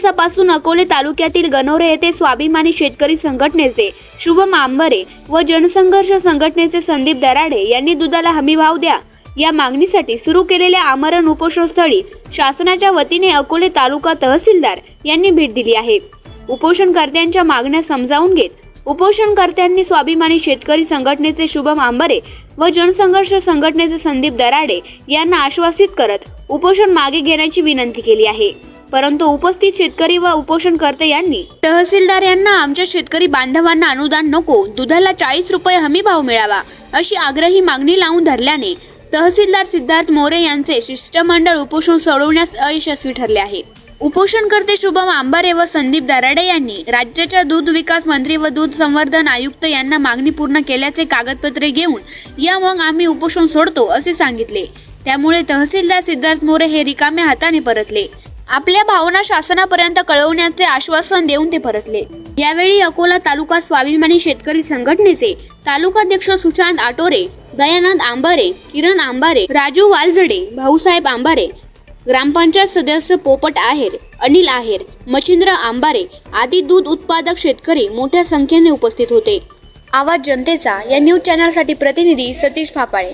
दिवसापासून अकोले तालुक्यातील गणोरे येथे स्वाभिमानी शेतकरी संघटनेचे शुभम आंबरे व जनसंघर्ष संघटनेचे संदीप दराडे यांनी दुधाला हमीभाव द्या या मागणीसाठी सुरू केलेल्या आमरण उपोषणस्थळी शासनाच्या वतीने अकोले तालुका तहसीलदार यांनी भेट दिली आहे। उपोषणकर्त्यांच्या मागण्या समजावून घेत उपोषणकर्त्यांनी स्वाभिमानी शेतकरी संघटनेचे शुभम आंबरे व जनसंघर्ष संघटनेचे संदीप दराडे यांना आश्वासित करत उपोषण मागे घेण्याची विनंती केली आहे। परंतु उपस्थित शेतकरी व उपोषणकर्ते यांनी तहसीलदार यांना आमच्या शेतकरी बांधवांना अनुदान नको, दुधाला 40 रुपये हमीभाव मिळावा अशी आग्रही मागणी लावून धरल्याने तहसीलदार सिद्धार्थ मोरे यांचे शिष्टमंडळ उपोषण सोडवण्यास अयशस्वी ठरले आहे। उपोषणकर्ते शुभम आंबरे व संदीप दराडे यांनी राज्याच्या दूध विकास मंत्री व दूध संवर्धन आयुक्त यांना मागणी पूर्ण केल्याचे कागदपत्रे घेऊन या मग आम्ही उपोषण सोडतो असे सांगितले। त्यामुळे तहसीलदार सिद्धार्थ मोरे हे रिकाम्या हाताने परतले। आपल्या भावना शासनापर्यंत कळवण्याचे आश्वासन देऊन ते परतले। यावेळी अकोला तालुका स्वाभिमानी शेतकरी संघटनेचे तालुकाध्यक्ष सुशांत आटोरे, दयानंद आंबरे, किरण आंबरे, राजू वालझडे, भाऊसाहेब आंबरे, ग्रामपंचायत सदस्य पोपट आहेर, अनिल आहेर, मच्छिंद्र आंबारे आदी दूध उत्पादक शेतकरी मोठ्या संख्येने उपस्थित होते। आवाज जनतेचा या न्यूज चॅनलसाठी प्रतिनिधी सतीश फापाळे।